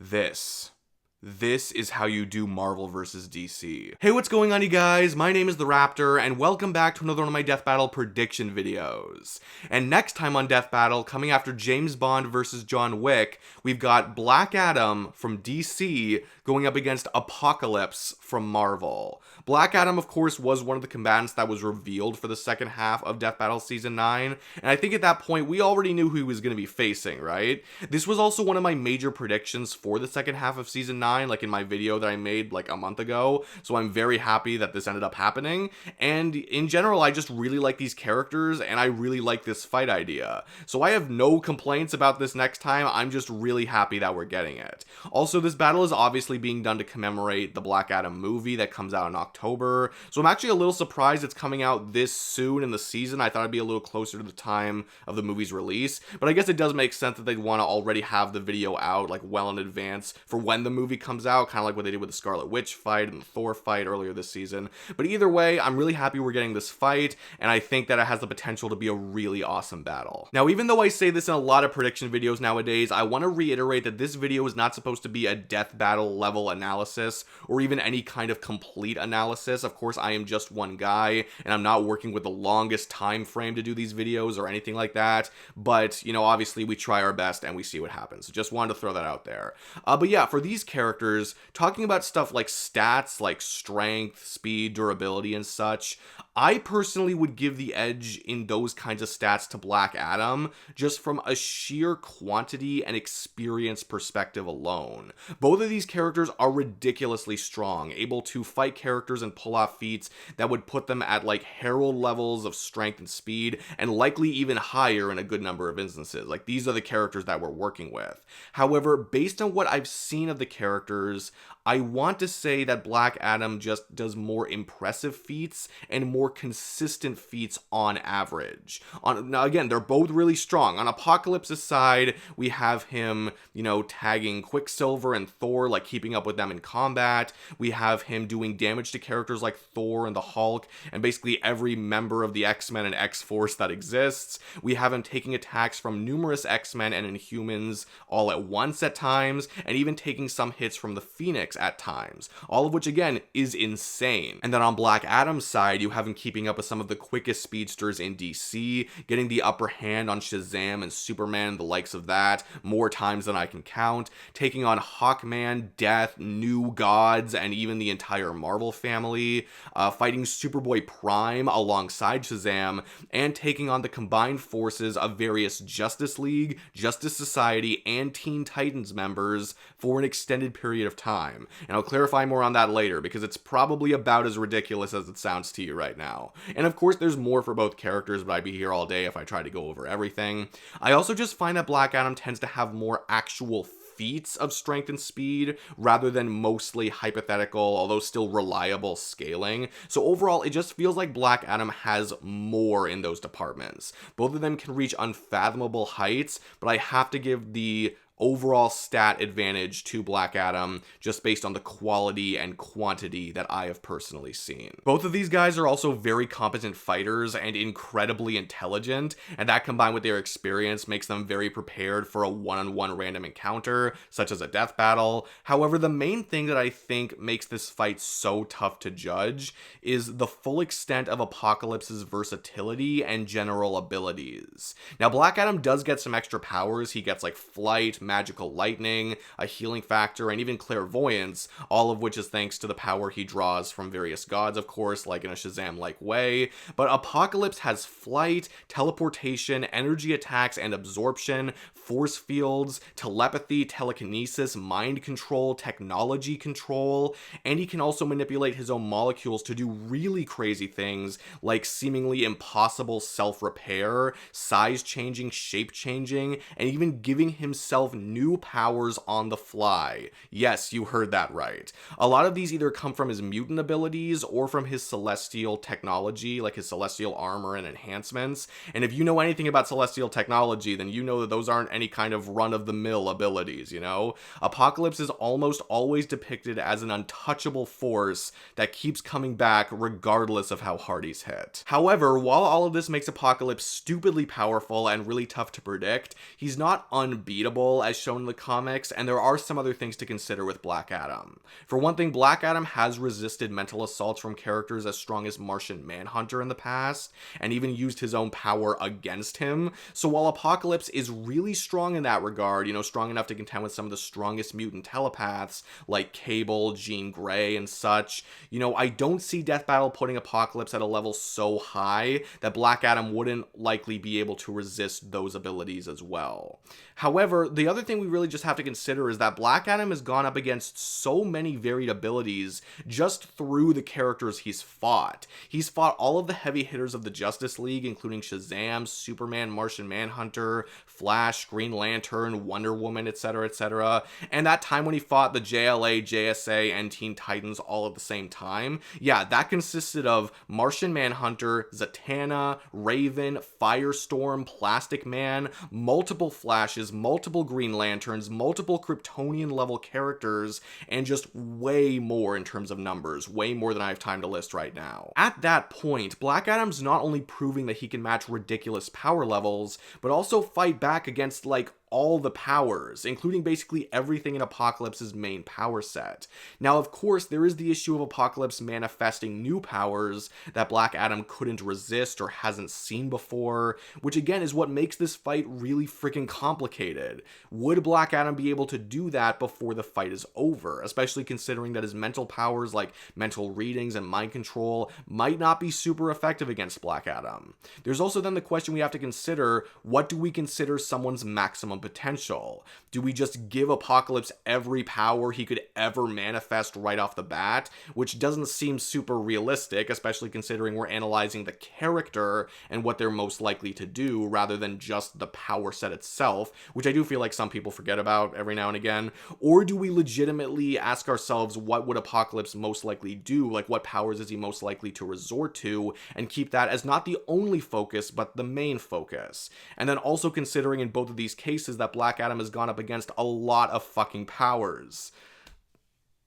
This is how you do Marvel vs. DC. Hey, what's going on, you guys? My name is the Raptor, and welcome back to another one of my Death Battle prediction videos. And next time on Death Battle, coming after James Bond versus John Wick, we've got Black Adam from DC going up against Apocalypse from Marvel. Black Adam, of course, was one of the combatants that was revealed for the second half of Death Battle Season 9, and I think at that point, we already knew who he was going to be facing, right? This was also one of my major predictions for the second half of Season 9, like in my video that I made like a month ago, so I'm very happy that this ended up happening. And in general, I just really like these characters, and I really like this fight idea. So I have no complaints about this next time. I'm just really happy that we're getting it. Also, this battle is obviously being done to commemorate the Black Adam movie that comes out in October, so I'm actually a little surprised it's coming out this soon in the season. I thought it'd be a little closer to the time of the movie's release, but I guess it does make sense that they'd want to already have the video out like well in advance for when the movie comes out, kind of like what they did with the Scarlet Witch fight and the Thor fight earlier this season. But either way, I'm really happy we're getting this fight, and I think that it has the potential to be a really awesome battle. Now, even though I say this in a lot of prediction videos nowadays, I want to reiterate that this video is not supposed to be a death battle level analysis or even any kind of complete analysis. Of course, I am just one guy, and I'm not working with the longest time frame to do these videos or anything like that, but, you know, obviously we try our best and we see what happens. So just wanted to throw that out there. But yeah, for these characters, talking about stuff like stats like strength, speed, durability, and such, I personally would give the edge in those kinds of stats to Black Adam just from a sheer quantity and experience perspective alone. Both of these characters are ridiculously strong, able to fight characters and pull off feats that would put them at like Herald levels of strength and speed, and likely even higher in a good number of instances. Like, these are the characters that we're working with. However, based on what I've seen of the characters, I want to say that Black Adam just does more impressive feats and more consistent feats on average. Now again, they're both really strong. On Apocalypse's side, we have him, you know, tagging Quicksilver and Thor, like keeping up with them in combat. We have him doing damage to characters like Thor and the Hulk, and basically every member of the X-Men and X-Force that exists. We have him taking attacks from numerous X-Men and Inhumans all at once at times, and even taking some hits from the Phoenix at times, all of which again is insane. And then on Black Adam's side, you have him keeping up with some of the quickest speedsters in DC, getting the upper hand on Shazam and Superman, the likes of that, more times than I can count, taking on Hawkman, Death, New Gods, and even the entire Marvel family, fighting Superboy Prime alongside Shazam, and taking on the combined forces of various Justice League, Justice Society, and Teen Titans members for an extended period of time. And I'll clarify more on that later, because it's probably about as ridiculous as it sounds to you right now. And of course, there's more for both characters, but I'd be here all day if I tried to go over everything. I also just find that Black Adam tends to have more actual feats of strength and speed rather than mostly hypothetical, although still reliable scaling. So overall, it just feels like Black Adam has more in those departments. Both of them can reach unfathomable heights, but I have to give the overall stat advantage to Black Adam just based on the quality and quantity that I have personally seen. Both of these guys are also very competent fighters and incredibly intelligent, and that combined with their experience makes them very prepared for a one-on-one random encounter, such as a death battle. However, the main thing that I think makes this fight so tough to judge is the full extent of Apocalypse's versatility and general abilities. Now, Black Adam does get some extra powers. He gets like flight, magical lightning, a healing factor, and even clairvoyance, all of which is thanks to the power he draws from various gods, of course, like in a Shazam-like way. But Apocalypse has flight, teleportation, energy attacks and absorption, force fields, telepathy, telekinesis, mind control, technology control, and he can also manipulate his own molecules to do really crazy things like seemingly impossible self-repair, size-changing, shape-changing, and even giving himself new powers on the fly. Yes, you heard that right. A lot of these either come from his mutant abilities or from his celestial technology, like his celestial armor and enhancements. And if you know anything about celestial technology, then you know that those aren't any kind of run-of-the-mill abilities, you know? Apocalypse is almost always depicted as an untouchable force that keeps coming back regardless of how hard he's hit. However, while all of this makes Apocalypse stupidly powerful and really tough to predict, he's not unbeatable, as shown in the comics, and there are some other things to consider with Black Adam. For one thing, Black Adam has resisted mental assaults from characters as strong as Martian Manhunter in the past, and even used his own power against him. So while Apocalypse is really strong in that regard, strong enough to contend with some of the strongest mutant telepaths like Cable, Jean Grey, and such, I don't see Death Battle putting Apocalypse at a level so high that Black Adam wouldn't likely be able to resist those abilities as well. However, the other thing we really just have to consider is that Black Adam has gone up against so many varied abilities just through the characters he's fought. He's fought all of the heavy hitters of the Justice League, including Shazam, Superman, Martian Manhunter, Flash, Green Lantern, Wonder Woman, etc., etc. And that time when he fought the JLA, JSA, and Teen Titans all at the same time, yeah, that consisted of Martian Manhunter, Zatanna, Raven, Firestorm, Plastic Man, multiple Flashes, multiple Green Lanterns, multiple Kryptonian level characters, and just way more in terms of numbers, way more than I have time to list right now. At that point, Black Adam's not only proving that he can match ridiculous power levels, but also fight back against all the powers, including basically everything in Apocalypse's main power set. Now, of course, there is the issue of Apocalypse manifesting new powers that Black Adam couldn't resist or hasn't seen before, which again is what makes this fight really freaking complicated. Would Black Adam be able to do that before the fight is over, especially considering that his mental powers like mental readings and mind control might not be super effective against Black Adam? There's also then the question we have to consider: what do we consider someone's maximum potential? Do we just give Apocalypse every power he could ever manifest right off the bat, which doesn't seem super realistic, especially considering we're analyzing the character and what they're most likely to do rather than just the power set itself, which I do feel like some people forget about every now and again? Or do we legitimately ask ourselves, what would Apocalypse most likely do? What powers is he most likely to resort to, and keep that as not the only focus but the main focus? And then also considering in both of these cases that Black Adam has gone up against a lot of fucking powers.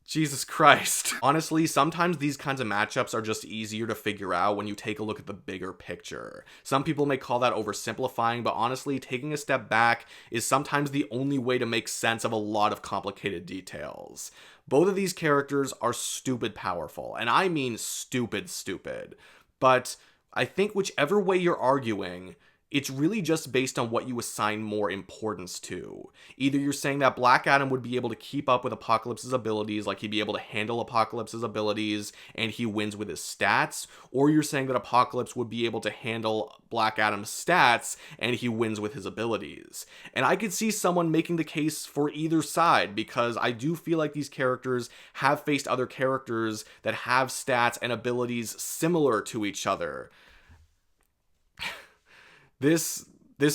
Jesus Christ. Honestly, sometimes these kinds of matchups are just easier to figure out when you take a look at the bigger picture. Some people may call that oversimplifying, but honestly, taking a step back is sometimes the only way to make sense of a lot of complicated details. Both of these characters are stupid powerful, and I mean stupid. But I think whichever way you're arguing, it's really just based on what you assign more importance to. Either you're saying that Black Adam would be able to keep up with Apocalypse's abilities, he'd be able to handle Apocalypse's abilities and he wins with his stats, or you're saying that Apocalypse would be able to handle Black Adam's stats and he wins with his abilities. And I could see someone making the case for either side, because I do feel like these characters have faced other characters that have stats and abilities similar to each other. This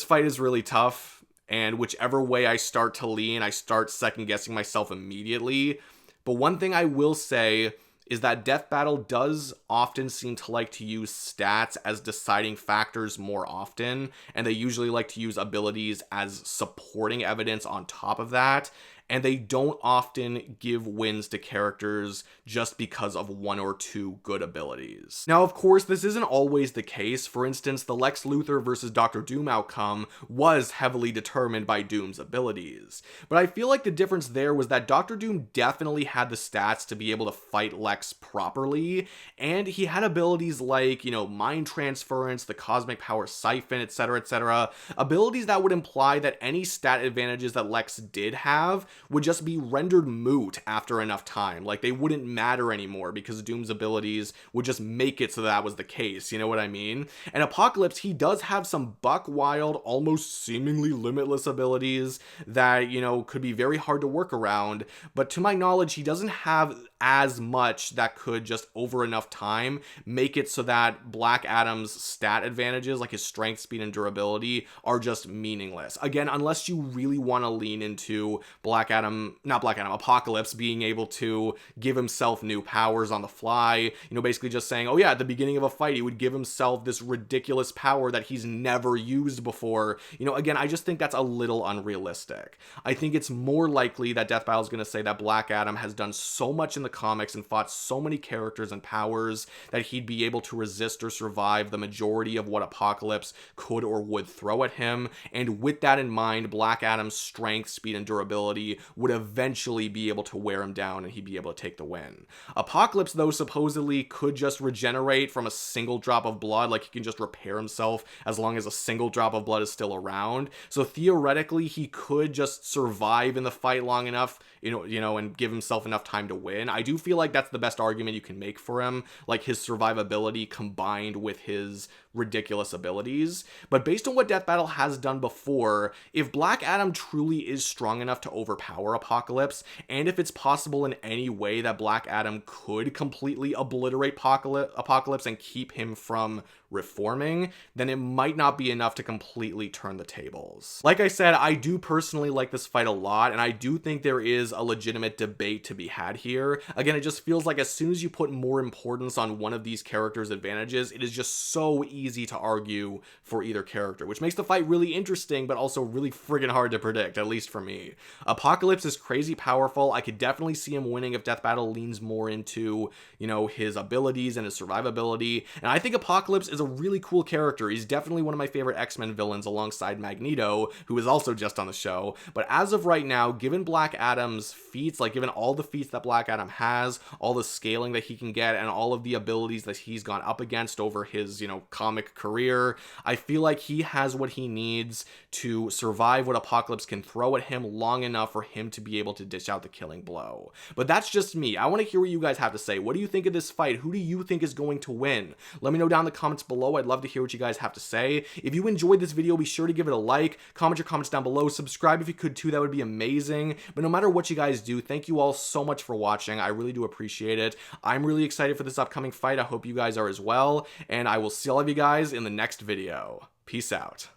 fight is really tough, and whichever way I start to lean, I start second guessing myself immediately. But one thing I will say is that Death Battle does often seem to like to use stats as deciding factors more often, and they usually like to use abilities as supporting evidence on top of that. And they don't often give wins to characters just because of one or two good abilities. Now, of course, this isn't always the case. For instance, the Lex Luthor versus Dr. Doom outcome was heavily determined by Doom's abilities. But I feel like the difference there was that Dr. Doom definitely had the stats to be able to fight Lex properly, and he had abilities like, mind transference, the cosmic power siphon, etc., etc. Abilities that would imply that any stat advantages that Lex did have would just be rendered moot after enough time. They wouldn't matter anymore because Doom's abilities would just make it so that was the case, you know what I mean? And Apocalypse, he does have some buck wild, almost seemingly limitless abilities that, could be very hard to work around, but to my knowledge, he doesn't have as much that could just over enough time make it so that Black Adam's stat advantages, like his strength, speed, and durability, are just meaningless. Again, unless you really want to lean into Black Apocalypse being able to give himself new powers on the fly, you know, basically just saying, oh yeah, at the beginning of a fight, he would give himself this ridiculous power that he's never used before. You know, again, I just think that's a little unrealistic. I think it's more likely that Death Battle is going to say that Black Adam has done so much in the comics and fought so many characters and powers that he'd be able to resist or survive the majority of what Apocalypse could or would throw at him. And with that in mind, Black Adam's strength, speed, and durability would eventually be able to wear him down and he'd be able to take the win. Apocalypse, though, supposedly could just regenerate from a single drop of blood, like he can just repair himself as long as a single drop of blood is still around. So theoretically, he could just survive in the fight long enough, you know, and give himself enough time to win. I do feel like that's the best argument you can make for him, like his survivability combined with his ridiculous abilities. But based on what Death Battle has done before, if Black Adam truly is strong enough to overpower Apocalypse, and if it's possible in any way that Black Adam could completely obliterate Apocalypse and keep him from reforming, then it might not be enough to completely turn the tables. Like I said, I do personally like this fight a lot, and I do think there is a legitimate debate to be had here. Again, it just feels like as soon as you put more importance on one of these characters' advantages, it is just so easy to argue for either character, which makes the fight really interesting, but also really friggin' hard to predict, at least for me. Apocalypse is crazy powerful. I could definitely see him winning if Death Battle leans more into, you know, his abilities and his survivability, and I think Apocalypse is a really cool character. He's definitely one of my favorite X-Men villains alongside Magneto, who is also just on the show. But as of right now, given Black Adam's feats, like given all the feats that Black Adam has, all the scaling that he can get, and all of the abilities that he's gone up against over his, you know, comic career, I feel like he has what he needs to survive what Apocalypse can throw at him long enough for him to be able to dish out the killing blow. But that's just me. I want to hear what you guys have to say. What do you think of this fight? Who do you think is going to win? Let me know down in the comments below. I'd love to hear what you guys have to say. If you enjoyed this video, be sure to give it a like, comment your comments down below, subscribe if you could too, that would be amazing. But no matter what you guys do, thank you all so much for watching. I really do appreciate it. I'm really excited for this upcoming fight. I hope you guys are as well, and I will see all of you guys in the next video. Peace out.